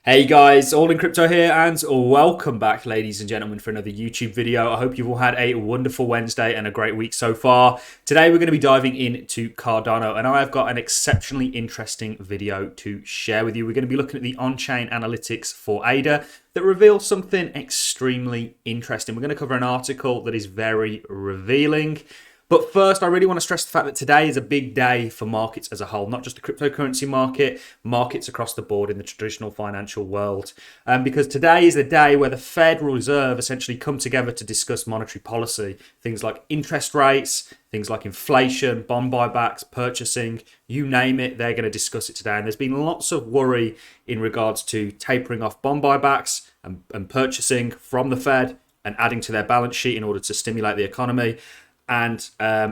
Hey guys, All in Crypto here, and welcome back, ladies and gentlemen, for another YouTube video. I hope you've all had a wonderful Wednesday and a great week so far. Today we're going to be diving into Cardano, and I've got an exceptionally interesting video to share with you. We're going to be looking at the on-chain analytics for ADA that reveals something extremely interesting. We're going to cover an article that is very revealing. But first, I really want to stress the fact that today is a big day for markets as a whole, not just the cryptocurrency market, markets across the board in the traditional financial world. Because today is the day where the Federal Reserve essentially come together to discuss monetary policy. Things like interest rates, things like inflation, bond buybacks, purchasing, you name it, they're going to discuss it today. And there's been lots of worry in regards to tapering off bond buybacks and purchasing from the Fed and adding to their balance sheet in order to stimulate the economy, and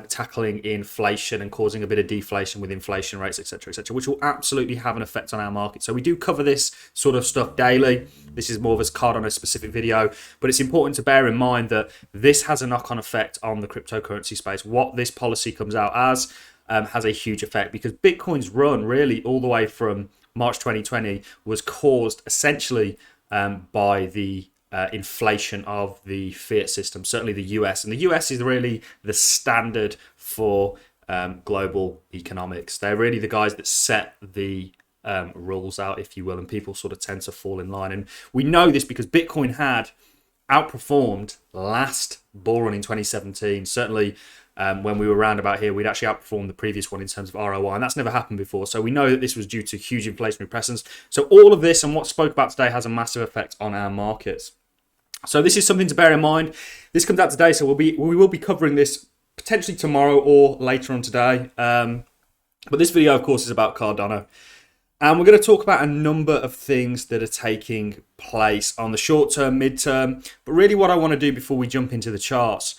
tackling inflation and causing a bit of deflation with inflation rates, etc., which will absolutely have an effect on our market. So we do cover this sort of stuff daily. This is more of a Cardano specific video, but it's important to bear in mind that this has a knock-on effect on the cryptocurrency space. What this policy comes out as has a huge effect, because Bitcoin's run really all the way from March 2020 was caused essentially by the inflation of the fiat system, certainly the US. And the US is really the standard for global economics. They're really the guys that set the rules out, if you will, and people sort of tend to fall in line. And we know this because Bitcoin had outperformed last bull run in 2017. Certainly when we were around about here, we'd actually outperformed the previous one in terms of ROI, and that's never happened before. So we know that this was due to huge inflationary pressures. So all of this and what's spoke about today has a massive effect on our markets. So this is something to bear in mind. This comes out today, so we will be covering this potentially tomorrow or later on today. But this video, of course, is about Cardano. And we're going to talk about a number of things that are taking place on the short term, mid-term. But really what I want to do before we jump into the charts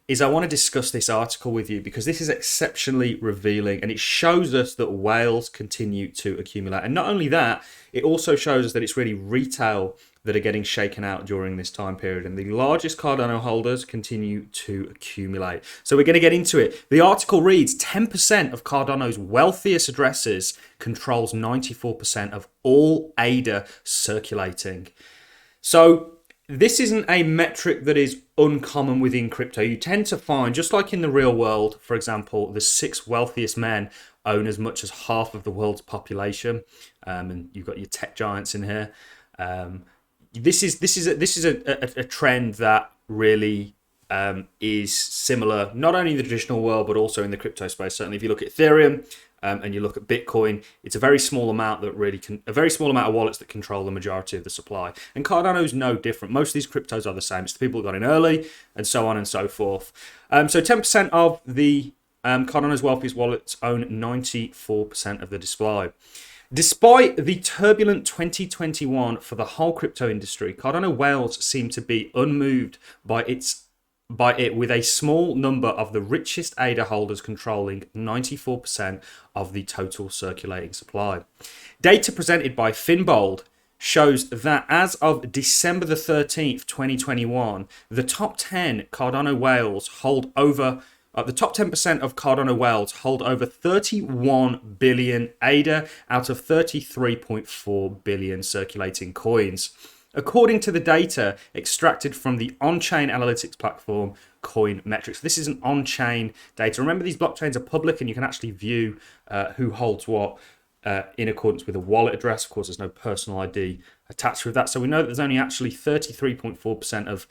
is I want to discuss this article with you, because this is exceptionally revealing, and it shows us that whales continue to accumulate. And not only that, it also shows us that it's really retail that are getting shaken out during this time period, and the largest Cardano holders continue to accumulate. So we're going to get into it. The article reads, 10% of Cardano's wealthiest addresses controls 94% of all ADA circulating. So this isn't a metric that is uncommon within crypto. You tend to find, just like in the real world, for example, the 6 wealthiest men own as much as half of the world's population, and you've got your tech giants in here. This is a trend that really is similar, not only in the traditional world but also in the crypto space. Certainly, if you look at ETHEREUM and you look at Bitcoin, it's a very small amount that really a very small amount of wallets that control the majority of the supply. And Cardano is no different. Most of these cryptos are the same. It's the people who got in early, and so on and so forth. So 10% of the Cardano's wealthiest wallets own 94% of the supply. Despite the turbulent 2021 for the whole crypto industry, Cardano Whales seem to be unmoved by it, with a small number of the richest ADA holders controlling 94% of the total circulating supply. Data presented by Finbold shows that as of December the 13th, 2021, the top 10 Cardano Whales hold over the top 10% of Cardano Whales hold over 31 billion ADA out of 33.4 billion circulating coins, according to the data extracted from the on-chain analytics platform Coinmetrics. This is an on-chain data. Remember, these blockchains are public, and you can actually view who holds what in accordance with a wallet address. Of course, there's no personal ID attached with that. So we know that there's only actually 33.4% of,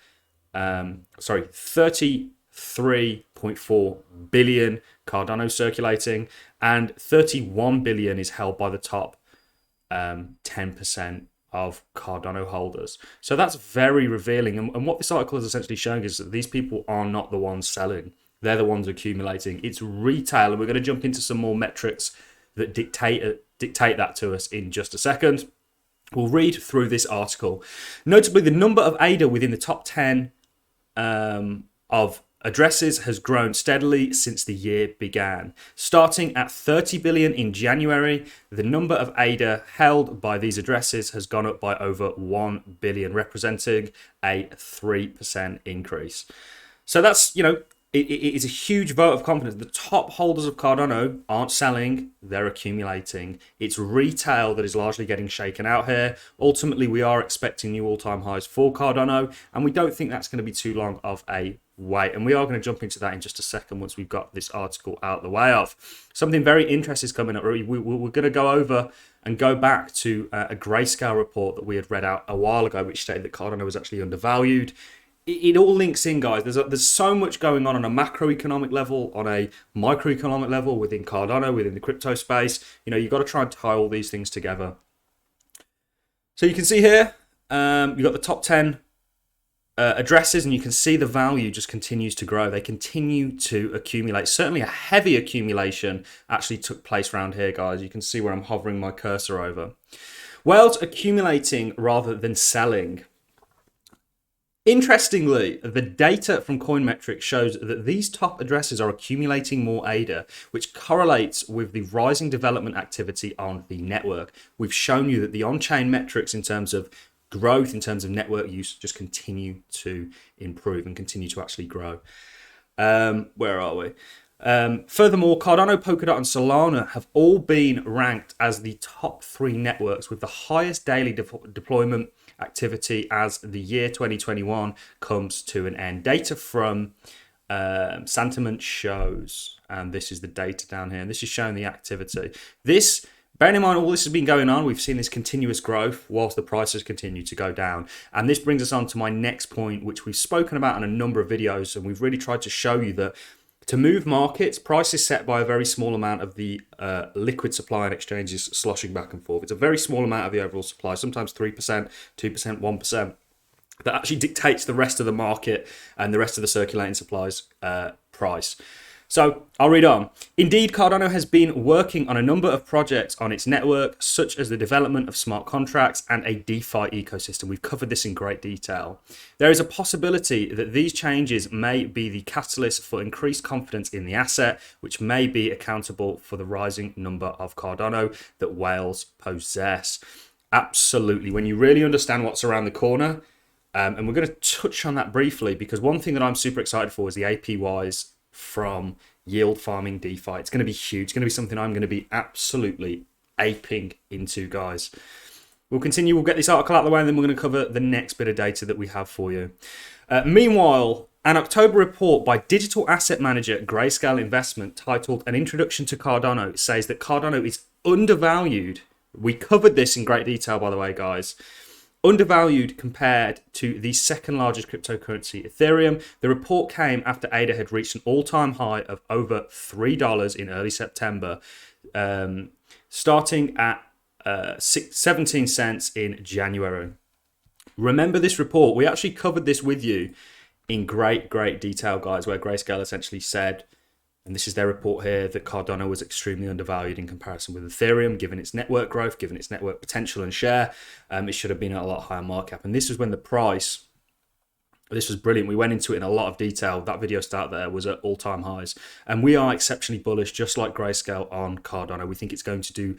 33.4 billion Cardano circulating, and 31 billion is held by the top 10% of Cardano holders. So that's very revealing. And what this article is essentially showing is that these people are not the ones selling. They're the ones accumulating. It's retail, and we're going to jump into some more metrics that dictate that to us in just a second. We'll read through this article. Notably, the number of ADA within the top 10 of addresses has grown steadily since the year began. Starting at 30 billion in January, the number of ADA held by these addresses has gone up by over 1 billion, representing a 3% increase. So that's, it is a huge vote of confidence. The top holders of Cardano aren't selling, they're accumulating. It's retail that is largely getting shaken out here. Ultimately, we are expecting new all-time highs for Cardano, and we don't think that's going to be too long of a wait. And we are going to jump into that in just a second once we've got this article out the way of. Something very interesting is coming up. We're going to go over and go back to a Grayscale report that we had read out a while ago, which stated that Cardano was actually undervalued. It all links in, guys. There's so much going on a macroeconomic level, on a microeconomic level, within Cardano, within the crypto space. You know, you've got to try and tie all these things together. So you can see here, you've got the top 10 addresses, and you can see the value just continues to grow. They continue to accumulate. Certainly a heavy accumulation actually took place around here, guys. You can see where I'm hovering my cursor over. Whales accumulating rather than selling. Interestingly, the data from Coinmetrics shows that these top addresses are accumulating more ADA, which correlates with the rising development activity on the network. We've shown you that the on-chain metrics in terms of growth, in terms of network use, just continue to improve and continue to actually grow. Where are we? Furthermore, Cardano, POLKADOT, and Solana have all been ranked as the top 3 networks with the highest daily deployment activity as the year 2021 comes to an end. Data from Sentiment shows, and this is the data down here, and this is showing the activity. This, bearing in mind all this has been going on, we've seen this continuous growth whilst the prices continue to go down. And this brings us on to my next point, which we've spoken about in a number of videos, and we've really tried to show you that to move markets, price is set by a very small amount of the liquid supply and exchanges sloshing back and forth. It's a very small amount of the overall supply, sometimes 3%, 2%, 1%, that actually dictates the rest of the market and the rest of the circulating supplies price. So I'll read on. Indeed, Cardano has been working on a number of projects on its network, such as the development of smart contracts and a DeFi ecosystem. We've covered this in great detail. There is a possibility that these changes may be the catalyst for increased confidence in the asset, which may be accountable for the rising number of Cardano that whales possess. Absolutely. When you really understand what's around the corner, and we're going to touch on that briefly, because one thing that I'm super excited for is the APYs from yield farming DeFi. It's going to be huge. It's going to be something I'm going to be absolutely aping into, guys. We'll continue. We'll get this article out of the way, and then we're going to cover the next bit of data that we have for you. Meanwhile, an October report by digital asset manager Grayscale Investment titled An Introduction to Cardano says that Cardano is undervalued. We covered this in great detail, by the way, guys. Undervalued compared to the second largest cryptocurrency, Ethereum. The report came after ADA had reached an all-time high of over $3 in early September, starting at 17 cents in January. Remember this report? We actually covered this with you in great detail, guys, where Grayscale essentially said, and this is their report here, that Cardano was extremely undervalued in comparison with Ethereum, given its network growth, given its network potential and share. It should have been at a lot higher market cap. And this was when the price, this was brilliant. We went into it in a lot of detail. That video start there was at all-time highs. And we are exceptionally bullish, just like Grayscale, on Cardano. We think it's going to do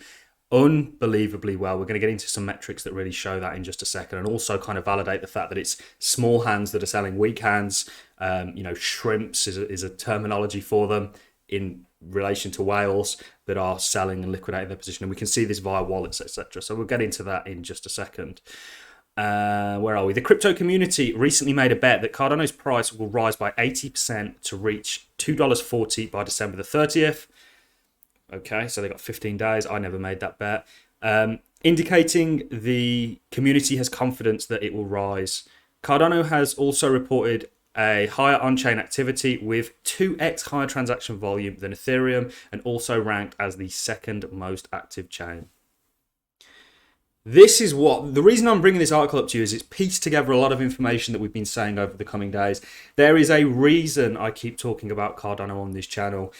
unbelievably well. We're going to get into some metrics that really show that in just a second, and also kind of validate the fact that it's small hands that are selling weak hands. You know, shrimps is a terminology for them in relation to whales that are selling and liquidating their position. And we can see this via wallets, etc. So we'll get into that in just a second. Where are we? The crypto community recently made a bet that Cardano's price will rise by 80% to reach $2.40 by December the 30th. Okay, so they got 15 days. I never made that bet. Indicating the community has confidence that it will rise. Cardano has also reported a higher on-chain activity with 2x higher transaction volume than Ethereum, and also ranked as the second most active chain. This is what, the reason I'm bringing this article up to you is it's pieced together a lot of information that we've been saying over the coming days. There is a reason I keep talking about Cardano on this channel,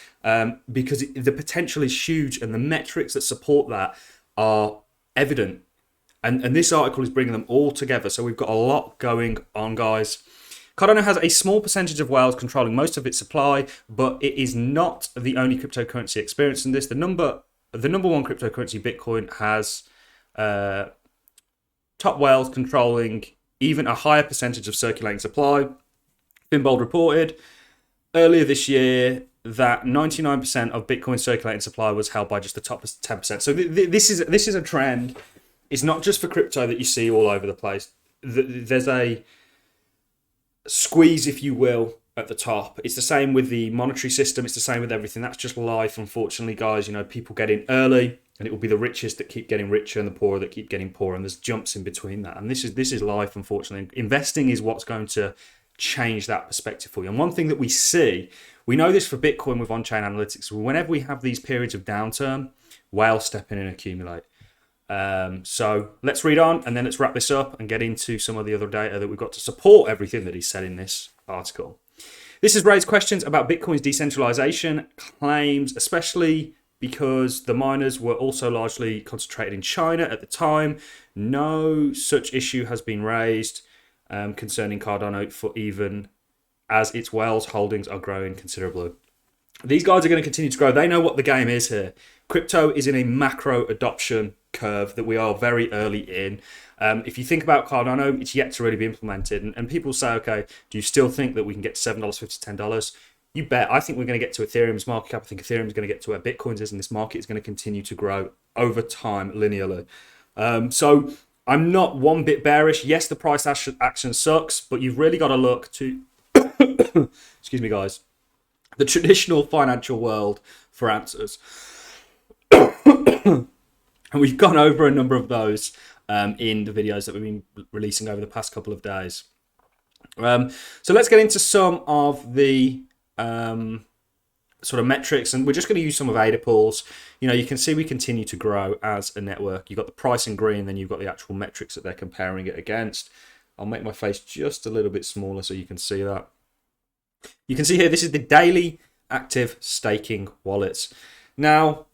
because the potential is huge and the metrics that support that are evident. And this article is bringing them all together. So we've got a lot going on, guys. Cardano has a small percentage of whales controlling most of its supply, but it is not the only cryptocurrency experiencing this. The number one cryptocurrency, Bitcoin, has top whales controlling even a higher percentage of circulating supply. Finbold reported. earlier this year that 99% of Bitcoin circulating supply was held by just the top 10%. So this is a trend. It's not just for crypto that you see all over the place. There's a squeeze, if you will, at the top. It's the same with the monetary system. It's the same with everything. That's just life, unfortunately, guys. You know, people get in early, and it will be the richest that keep getting richer and the poorer that keep getting poorer. And there's jumps in between that. And this is life, unfortunately. Investing is what's going to change that perspective for you. And one thing that we see, we know this for Bitcoin with on-chain analytics. Whenever we have these periods of downturn, whales step in and accumulate. So let's read on, and then let's wrap this up and get into some of the other data that we've got to support everything that he said in this article. This has raised questions about Bitcoin's decentralization claims, especially because the miners were also largely concentrated in China at the time. No such issue has been raised concerning Cardano, for even as its Whales holdings are growing considerably. These guys are going to continue to grow. They know what the game is here. Crypto is in a macro adoption curve that we are very early in. If you think about Cardano, it's yet to really be implemented. And people say, okay, do you still think that we can get to $7.50 to $10? You bet. I think we're going to get to Ethereum's market cap. I think Ethereum is going to get to where Bitcoin's is, and this market is going to continue to grow over time linearly. So I'm not one bit bearish. Yes, the price action sucks, but you've really got to look to, excuse me, guys, the traditional financial world for answers. And we've gone over a number of those in the videos that we've been releasing over the past couple of days. So let's get into some of the sort of metrics, and we're just going to use some of ADA pools. You know, you can see we continue to grow as a network. You've got the price in green, then you've got the actual metrics that they're comparing it against. I'll make my face just a little bit smaller so you can see that. You can see here, this is the daily active staking wallets. Now,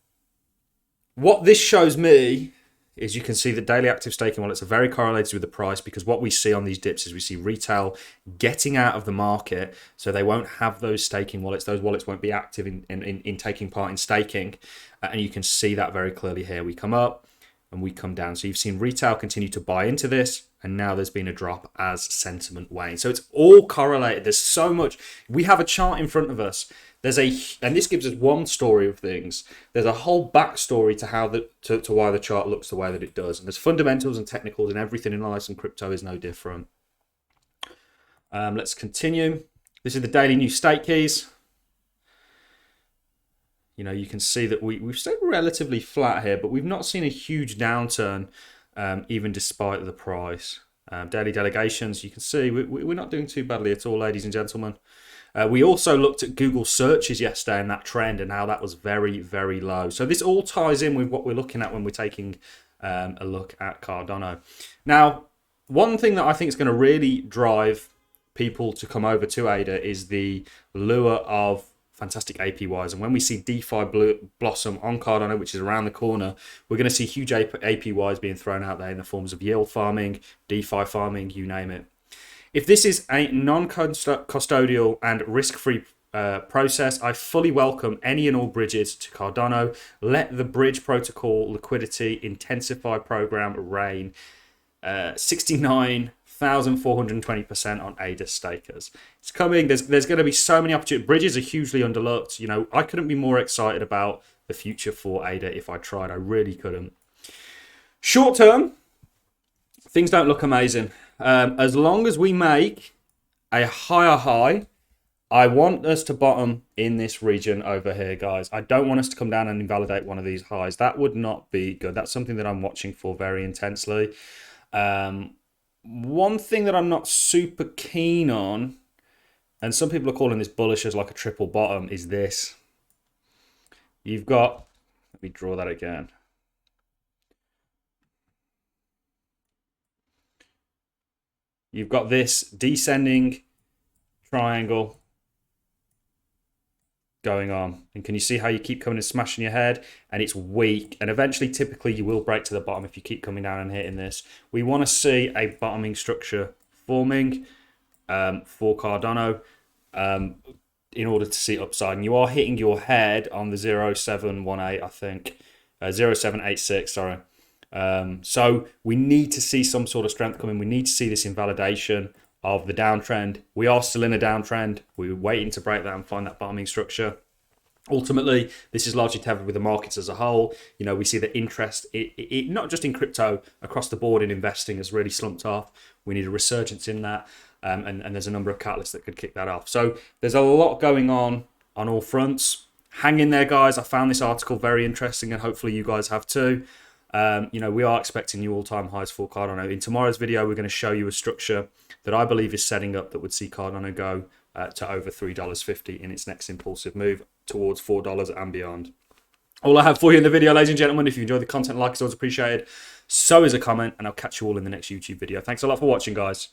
what this shows me is you can see that daily active staking wallets are very correlated with the price, because what we see on these dips is we see retail getting out of the market, so they won't have those staking wallets. Those wallets won't be active in taking part in staking, and you can see that very clearly here. We come up and we come down. So you've seen retail continue to buy into this, and now there's been a drop as sentiment wanes. So it's all correlated. There's so much. We have a chart in front of us. And this gives us one story of things. There's a whole backstory to how to why the chart looks the way that it does. And there's fundamentals and technicals and everything in life, and crypto is no different. Let's continue. This is the daily new stake keys. You know, you can see that we've stayed relatively flat here, but we've not seen a huge downturn, even despite the price. Daily delegations, you can see we're not doing too badly at all, ladies and gentlemen. We also looked at Google searches yesterday and that trend, and how that was very, very low. So this all ties in with what we're looking at when we're taking a look at Cardano. Now, one thing that I think is going to really drive people to come over to ADA is the lure of fantastic APYs. And when we see DeFi blossom on Cardano, which is around the corner, we're going to see huge APYs being thrown out there in the forms of yield farming, DeFi farming, you name it. If this is a non-custodial and risk-free process, I fully welcome any and all bridges to Cardano. Let the bridge protocol liquidity intensify program reign. 69,420% on ADA stakers. It's coming. There's going to be so many opportunities. Bridges are hugely underlooked. You know, I couldn't be more excited about the future for ADA if I tried. I really couldn't. Short term, things don't look amazing. As long as we make a higher high, I want us to bottom in this region over here, guys. I don't want us to come down and invalidate one of these highs. That would not be good. That's something that I'm watching for very intensely. One thing that I'm not super keen on, and some people are calling this bullish as like a triple bottom, is this. You've got, let me draw that again. You've got this descending triangle going on. And can you see how you keep coming and smashing your head? And it's weak. And eventually, typically, you will break to the bottom if you keep coming down and hitting this. We want to see a bottoming structure forming for Cardano in order to see upside. And you are hitting your head on the 0718, I think. 0786, sorry. So we need to see some sort of strength coming. We need to see this invalidation of the downtrend. We are still in a downtrend. We're waiting to break that and find that bottoming structure. Ultimately, this is largely tethered with the markets as a whole. You know, we see that interest, not just in crypto, across the board in investing has really slumped off. We need a resurgence in that. And there's a number of catalysts that could kick that off. So there's a lot going on all fronts. Hang in there, guys. I found this article very interesting, and hopefully you guys have too. You know, we are expecting new all-time highs for Cardano. In tomorrow's video, we're going to show you a structure that I believe is setting up that would see Cardano go to over $3.50 in its next impulsive move towards $4 and beyond. All I have for you in the video, ladies and gentlemen. If you enjoyed the content, like is always appreciated. So is a comment, and I'll catch you all in the next YouTube video. Thanks a lot for watching, guys.